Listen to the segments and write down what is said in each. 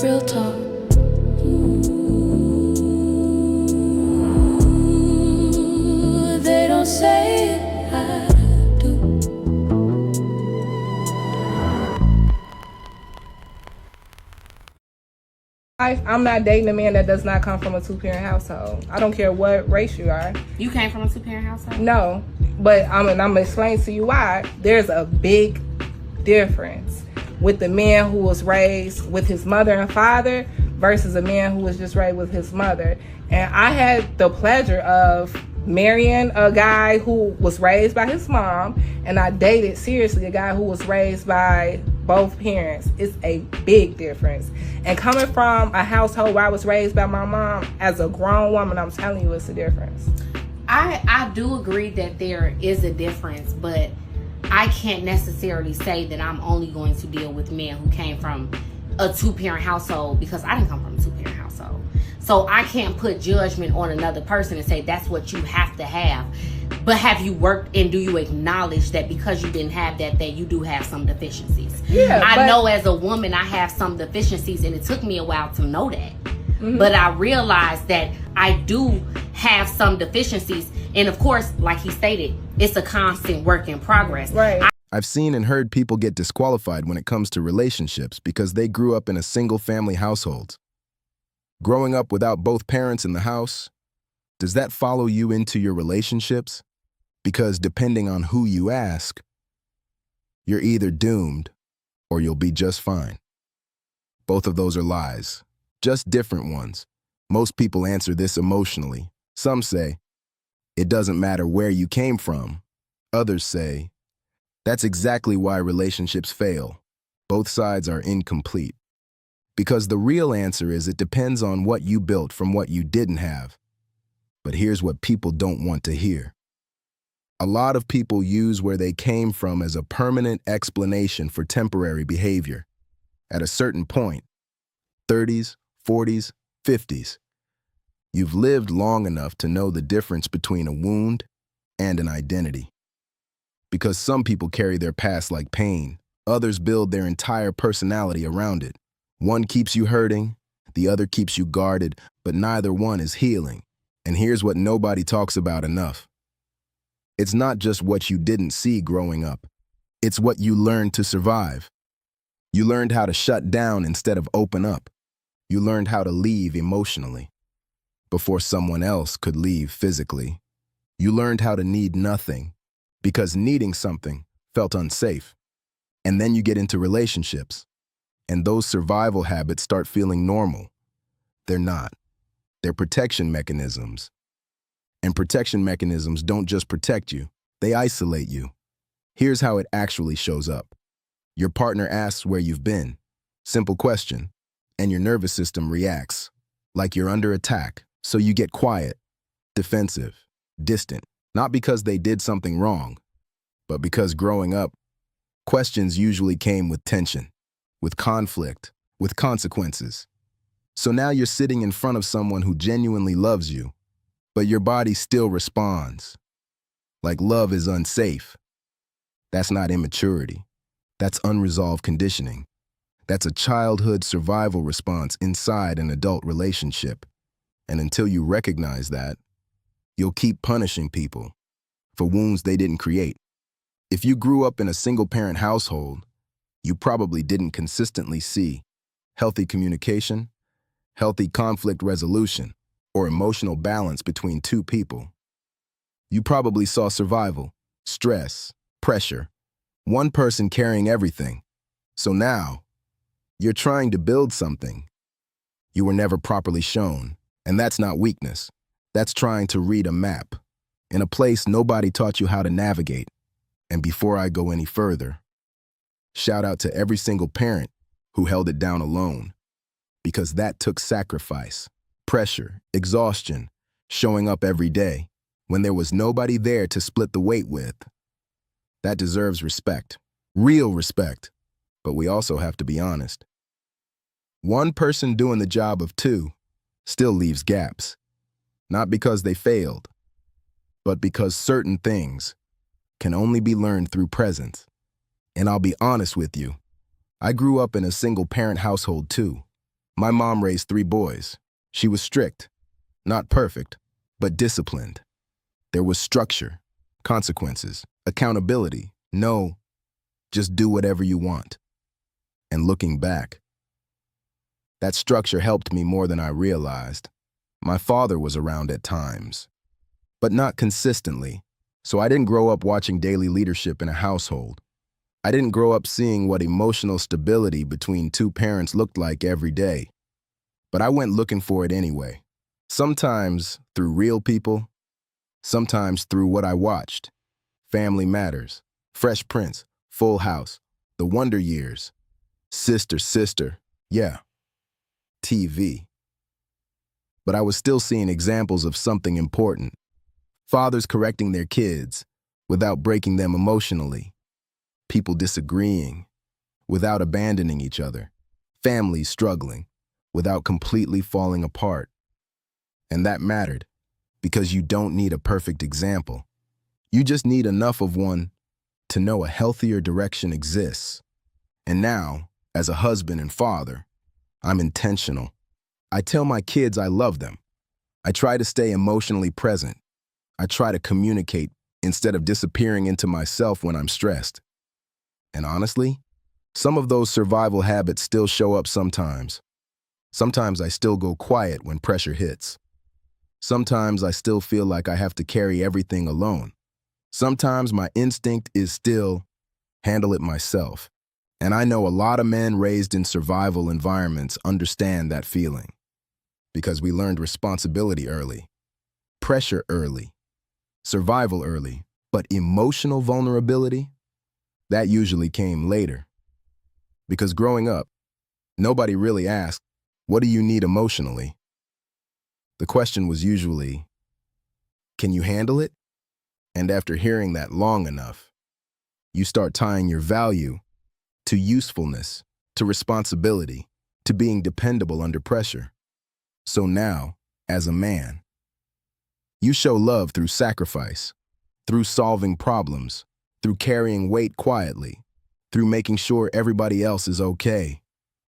Real talk. They don't say it, I do. I'm not dating a man that does not come from a two-parent household. I don't care what race you are. You came from a two-parent household? No, but I'm going to explain to you why. There's a big difference with the man who was raised with his mother and father versus a man who was just raised with his mother. And I had the pleasure of marrying a guy who was raised by his mom, and I dated seriously a guy who was raised by both parents. It's a big difference. And coming from a household where I was raised by my mom, as a grown woman, I'm telling you, it's a difference. I do agree that there is a difference, but I can't necessarily say that I'm only going to deal with men who came from a two-parent household, because I didn't come from a two-parent household. So I can't put judgment on another person and say that's what you have to have. But have you worked, and do you acknowledge that because you didn't have that you do have some deficiencies? Yeah, I know as a woman I have some deficiencies, and it took me a while to know that. Mm-hmm. But I realized that I do have some deficiencies. And of course, like he stated, it's a constant work in progress. Right. I've seen and heard people get disqualified when it comes to relationships because they grew up in a single-family household. Growing up without both parents in the house, does that follow you into your relationships? Because depending on who you ask, you're either doomed or you'll be just fine. Both of those are lies, just different ones. Most people answer this emotionally. Some say, it doesn't matter where you came from. Others say, that's exactly why relationships fail. Both sides are incomplete. Because the real answer is it depends on what you built from what you didn't have. But here's what people don't want to hear. A lot of people use where they came from as a permanent explanation for temporary behavior. At a certain point, 30s, 40s, 50s, you've lived long enough to know the difference between a wound and an identity. Because some people carry their past like pain, others build their entire personality around it. One keeps you hurting, the other keeps you guarded, but neither one is healing. And here's what nobody talks about enough. It's not just what you didn't see growing up. It's what you learned to survive. You learned how to shut down instead of open up. You learned how to leave emotionally before someone else could leave physically. You learned how to need nothing because needing something felt unsafe. And then you get into relationships, and those survival habits start feeling normal. They're not. They're protection mechanisms. And protection mechanisms don't just protect you, they isolate you. Here's how it actually shows up. Your partner asks where you've been. Simple question. And your nervous system reacts like you're under attack. So you get quiet, defensive, distant. Not because they did something wrong, but because growing up, questions usually came with tension, with conflict, with consequences. So now you're sitting in front of someone who genuinely loves you, but your body still responds. Like love is unsafe. That's not immaturity. That's unresolved conditioning. That's a childhood survival response inside an adult relationship. And until you recognize that, you'll keep punishing people for wounds they didn't create. If you grew up in a single-parent household, you probably didn't consistently see healthy communication, healthy conflict resolution, or emotional balance between two people. You probably saw survival, stress, pressure, one person carrying everything. So now, you're trying to build something you were never properly shown, and that's not weakness. That's trying to read a map in a place nobody taught you how to navigate. And before I go any further, shout out to every single parent who held it down alone, because that took sacrifice, pressure, exhaustion, showing up every day when there was nobody there to split the weight with. That deserves respect, real respect, but we also have to be honest. One person doing the job of two still leaves gaps, not because they failed, but because certain things can only be learned through presence. And I'll be honest with you, I grew up in a single-parent household too. My mom raised 3 boys. She was strict, not perfect, but disciplined. There was structure, consequences, accountability. No, just do whatever you want. And looking back, that structure helped me more than I realized. My father was around at times, but not consistently, so I didn't grow up watching daily leadership in a household. I didn't grow up seeing what emotional stability between 2 parents looked like every day, but I went looking for it anyway. Sometimes through real people, sometimes through what I watched. Family Matters, Fresh Prince, Full House, The Wonder Years, Sister, yeah, TV. But I was still seeing examples of something important. Fathers correcting their kids without breaking them emotionally. People disagreeing without abandoning each other. Families struggling without completely falling apart. And that mattered because you don't need a perfect example. You just need enough of one to know a healthier direction exists. And now, as a husband and father, I'm intentional. I tell my kids I love them. I try to stay emotionally present. I try to communicate instead of disappearing into myself when I'm stressed. And honestly, some of those survival habits still show up sometimes. Sometimes I still go quiet when pressure hits. Sometimes I still feel like I have to carry everything alone. Sometimes my instinct is still handle it myself. And I know a lot of men raised in survival environments understand that feeling because we learned responsibility early, pressure early, survival early, but emotional vulnerability, that usually came later. Because growing up, nobody really asked, what do you need emotionally? The question was usually, can you handle it? And after hearing that long enough, you start tying your value to usefulness, to responsibility, to being dependable under pressure. So now, as a man, you show love through sacrifice, through solving problems, through carrying weight quietly, through making sure everybody else is okay,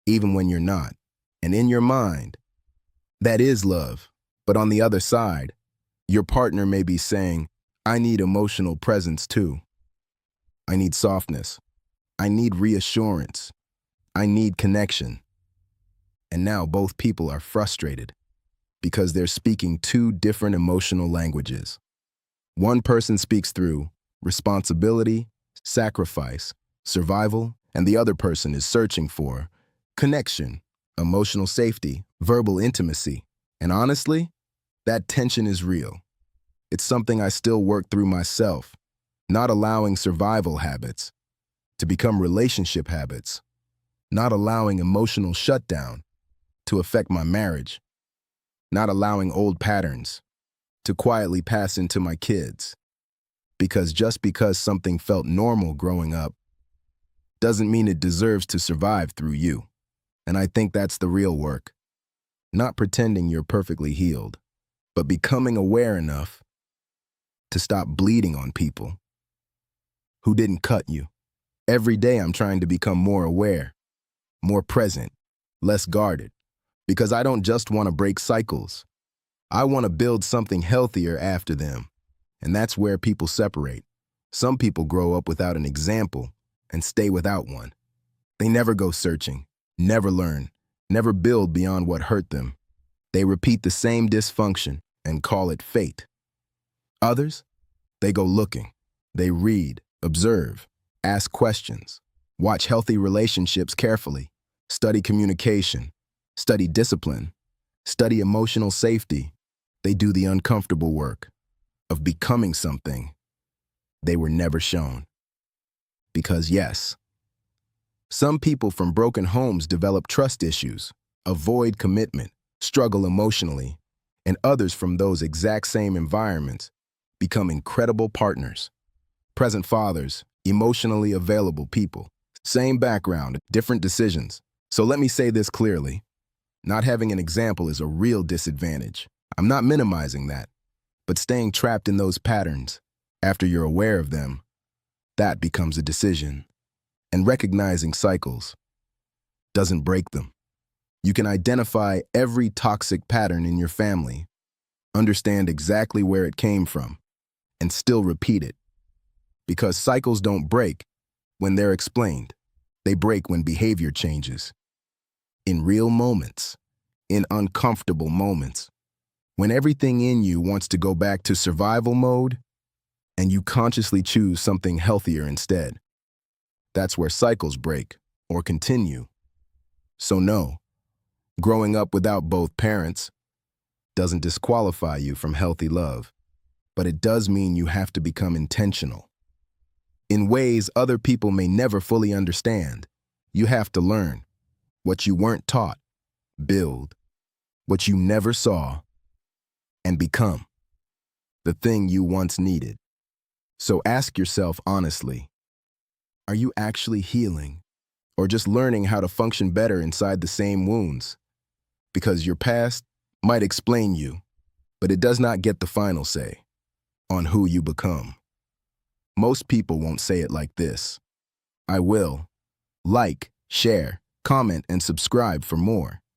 even when you're not. And in your mind, that is love. But on the other side, your partner may be saying, I need emotional presence too. I need softness. I need reassurance. I need connection. And now both people are frustrated because they're speaking 2 different emotional languages. One person speaks through responsibility, sacrifice, survival, and the other person is searching for connection, emotional safety, verbal intimacy. And honestly, that tension is real. It's something I still work through myself, not allowing survival habits to become relationship habits, not allowing emotional shutdown to affect my marriage, not allowing old patterns to quietly pass into my kids. Because just because something felt normal growing up doesn't mean it deserves to survive through you. And I think that's the real work. Not pretending you're perfectly healed, but becoming aware enough to stop bleeding on people who didn't cut you. Every day I'm trying to become more aware, more present, less guarded, because I don't just want to break cycles. I want to build something healthier after them. And that's where people separate. Some people grow up without an example and stay without one. They never go searching, never learn, never build beyond what hurt them. They repeat the same dysfunction and call it fate. Others, they go looking. They read, observe, ask questions, watch healthy relationships carefully, study communication, study discipline, study emotional safety. They do the uncomfortable work of becoming something they were never shown. Because yes, some people from broken homes develop trust issues, avoid commitment, struggle emotionally, and others from those exact same environments become incredible partners. Present fathers, emotionally available people, same background, different decisions. So let me say this clearly. Not having an example is a real disadvantage. I'm not minimizing that, but staying trapped in those patterns after you're aware of them, that becomes a decision. And recognizing cycles doesn't break them. You can identify every toxic pattern in your family, understand exactly where it came from, and still repeat it. Because cycles don't break when they're explained. They break when behavior changes. In real moments, in uncomfortable moments, when everything in you wants to go back to survival mode and you consciously choose something healthier instead. That's where cycles break or continue. So no, growing up without both parents doesn't disqualify you from healthy love, but it does mean you have to become intentional. In ways other people may never fully understand, you have to learn what you weren't taught, build what you never saw, and become the thing you once needed. So ask yourself honestly, are you actually healing or just learning how to function better inside the same wounds? Because your past might explain you, but it does not get the final say on who you become. Most people won't say it like this. I will. Like, share, comment, and subscribe for more.